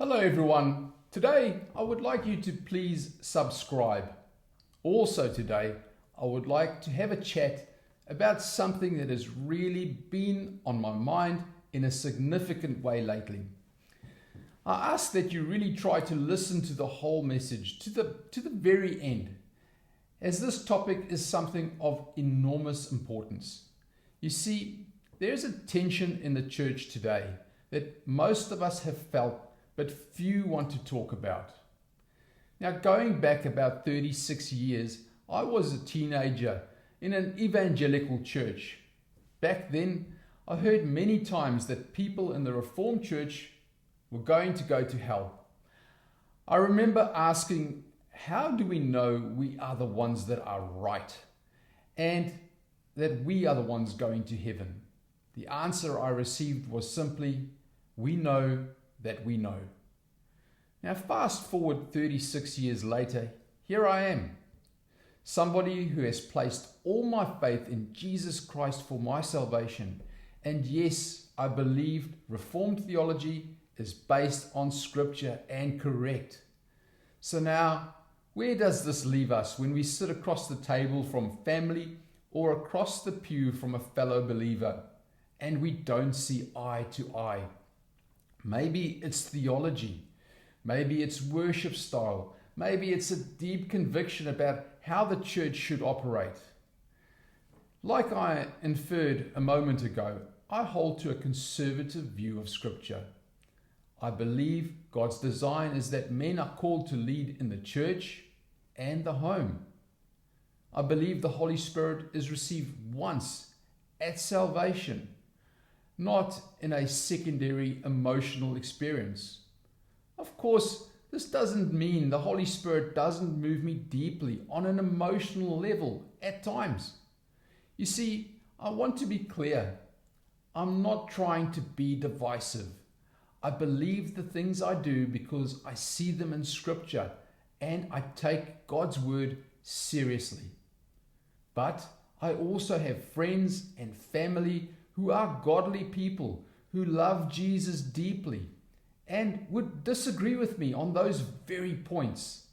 Hello everyone. Today I would like you to please subscribe. Also today I would like to have a chat about something that has really been on my mind in a significant way lately. I ask that you really try to listen to the whole message to the very end, as this topic is something of enormous importance. You see, there's a tension in the church today that most of us have felt but few want to talk about. Now, going back about 36 years, I was a teenager in an evangelical church. Back then, I heard many times that people in the Reformed church were going to go to hell. I remember asking, how do we know we are the ones that are right and that we are the ones going to heaven? The answer I received was simply, we know that we know. Now fast forward 36 years later, here I am, somebody who has placed all my faith in Jesus Christ for my salvation. And yes, I believe Reformed theology is based on Scripture and correct. So now, where does this leave us when we sit across the table from family or across the pew from a fellow believer and we don't see eye to eye? Maybe it's theology, maybe it's worship style, maybe it's a deep conviction about how the church should operate. Like I inferred a moment ago, I hold to a conservative view of Scripture. I believe God's design is that men are called to lead in the church and the home. I believe the Holy Spirit is received once at salvation, not in a secondary emotional experience. Of course, this doesn't mean the Holy Spirit doesn't move me deeply on an emotional level at times. You see, I want to be clear. I'm not trying to be divisive. I believe the things I do because I see them in Scripture and I take God's word seriously. But I also have friends and family who are godly people, who love Jesus deeply and would disagree with me on those very points.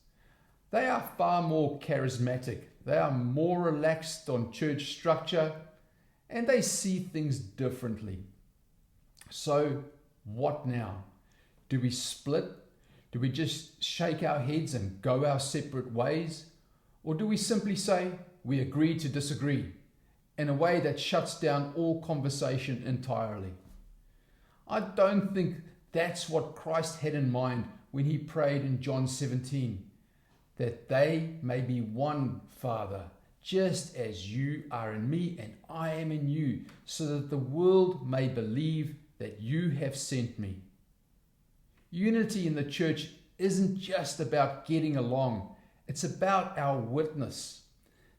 They are far more charismatic, they are more relaxed on church structure, and they see things differently. So what now? Do we split? Do we just shake our heads and go our separate ways? Or do we simply say, we agree to disagree, in a way that shuts down all conversation entirely? I don't think that's what Christ had in mind when he prayed in John 17, that they may be one, Father, just as you are in me and I am in you, so that the world may believe that you have sent me. Unity in the church isn't just about getting along, it's about our witness.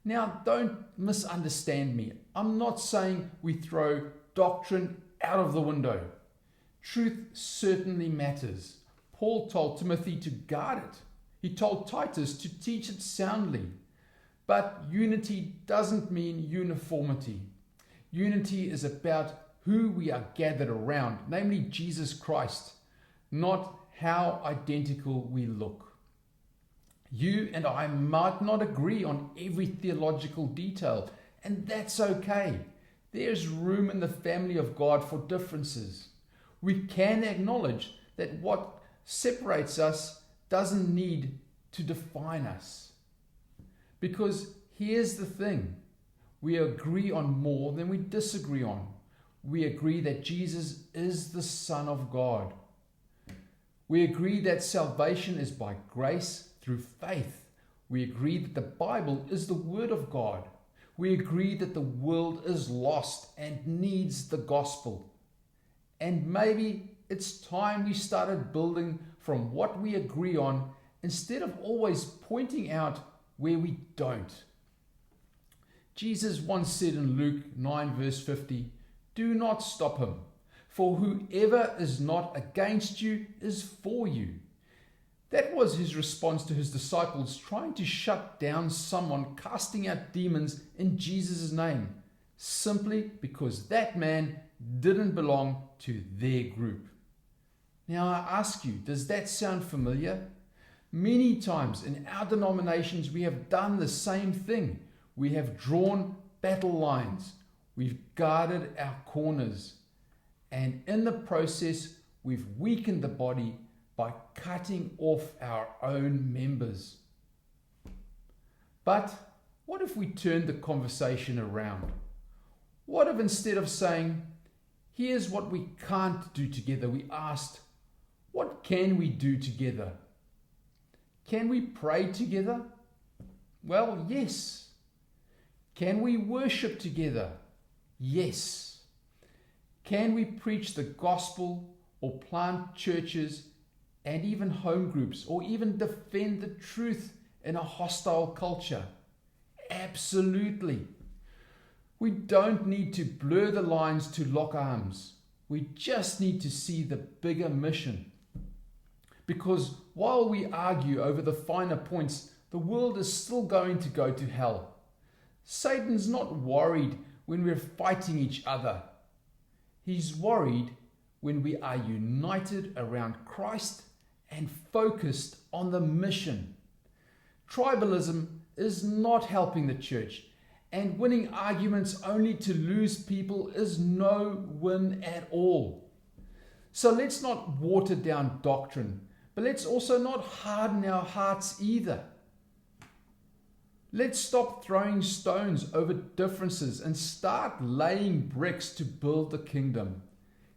Now, don't misunderstand me. I'm not saying we throw doctrine out of the window. Truth certainly matters. Paul told Timothy to guard it. He told Titus to teach it soundly. But unity doesn't mean uniformity. Unity is about who we are gathered around, namely Jesus Christ, not how identical we look. You and I might not agree on every theological detail, and that's okay. There's room in the family of God for differences. We can acknowledge that what separates us doesn't need to define us. Because here's the thing, we agree on more than we disagree on. We agree that Jesus is the Son of God. We agree that salvation is by grace through faith. We agree that the Bible is the Word of God. We agree that the world is lost and needs the gospel. And maybe it's time we started building from what we agree on instead of always pointing out where we don't. Jesus once said in Luke 9 verse 50, "Do not stop him, for whoever is not against you is for you." That was his response to his disciples trying to shut down someone casting out demons in Jesus' name, simply because that man didn't belong to their group. Now I ask you, does that sound familiar? Many times in our denominations we have done the same thing. We have drawn battle lines. We've guarded our corners. And in the process, we've weakened the body by cutting off our own members. But what if we turned the conversation around? What if instead of saying, here's what we can't do together, we asked, what can we do together? Can we pray together? Well, yes. Can we worship together? Yes. Can we preach the gospel or plant churches and even home groups or even defend the truth in a hostile culture? Absolutely. We don't need to blur the lines to lock arms. We just need to see the bigger mission. Because while we argue over the finer points, the world is still going to go to hell. Satan's not worried when we're fighting each other. He's worried when we are united around Christ and focused on the mission. Tribalism is not helping the church, and winning arguments only to lose people is no win at all. So let's not water down doctrine, but let's also not harden our hearts either. Let's stop throwing stones over differences and start laying bricks to build the kingdom.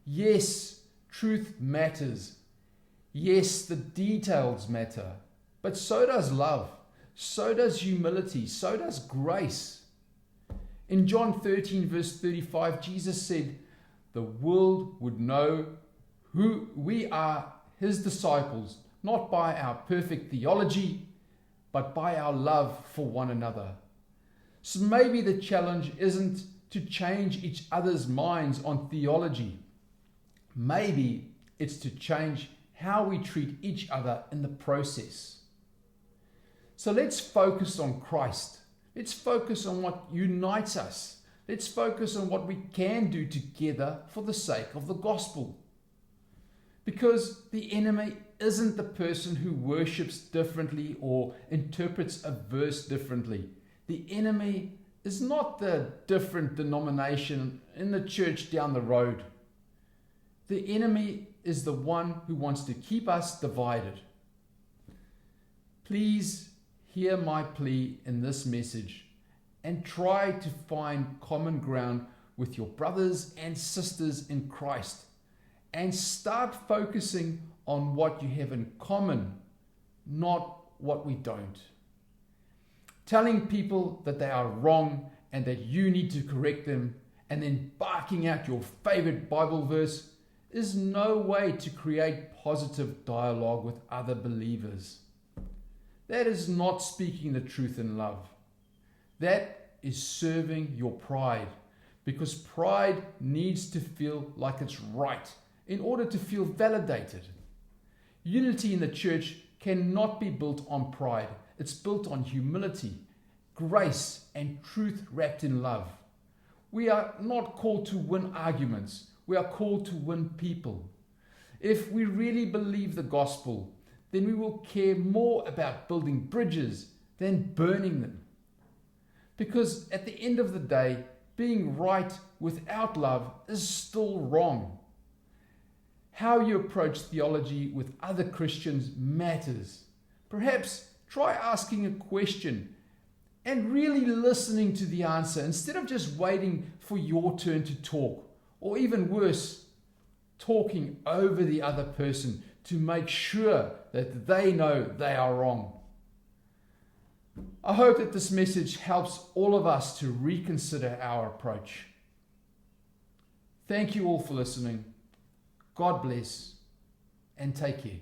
Yes, truth matters. Yes, the details matter. But so does love. So does humility. So does grace. In John 13 verse 35, Jesus said, the world would know who we are, his disciples, not by our perfect theology, but by our love for one another. So maybe the challenge isn't to change each other's minds on theology. Maybe it's to change how we treat each other in the process. So let's focus on Christ. Let's focus on what unites us. Let's focus on what we can do together for the sake of the gospel. Because the enemy isn't the person who worships differently or interprets a verse differently. The enemy is not the different denomination in the church down the road. The enemy is the one who wants to keep us divided. Please hear my plea in this message and try to find common ground with your brothers and sisters in Christ and start focusing on what you have in common, not what we don't. Telling people that they are wrong and that you need to correct them and then barking out your favorite Bible verse is no way to create positive dialogue with other believers. That is not speaking the truth in love. That is serving your pride, because pride needs to feel like it's right in order to feel validated. Unity in the church cannot be built on pride. It's built on humility, grace, and truth wrapped in love. We are not called to win arguments. We are called to win people. If we really believe the gospel, then we will care more about building bridges than burning them. Because at the end of the day, being right without love is still wrong. How you approach theology with other Christians matters. Perhaps try asking a question and really listening to the answer instead of just waiting for your turn to talk, or even worse, talking over the other person to make sure that they know they are wrong. I hope that this message helps all of us to reconsider our approach. Thank you all for listening. God bless and take care.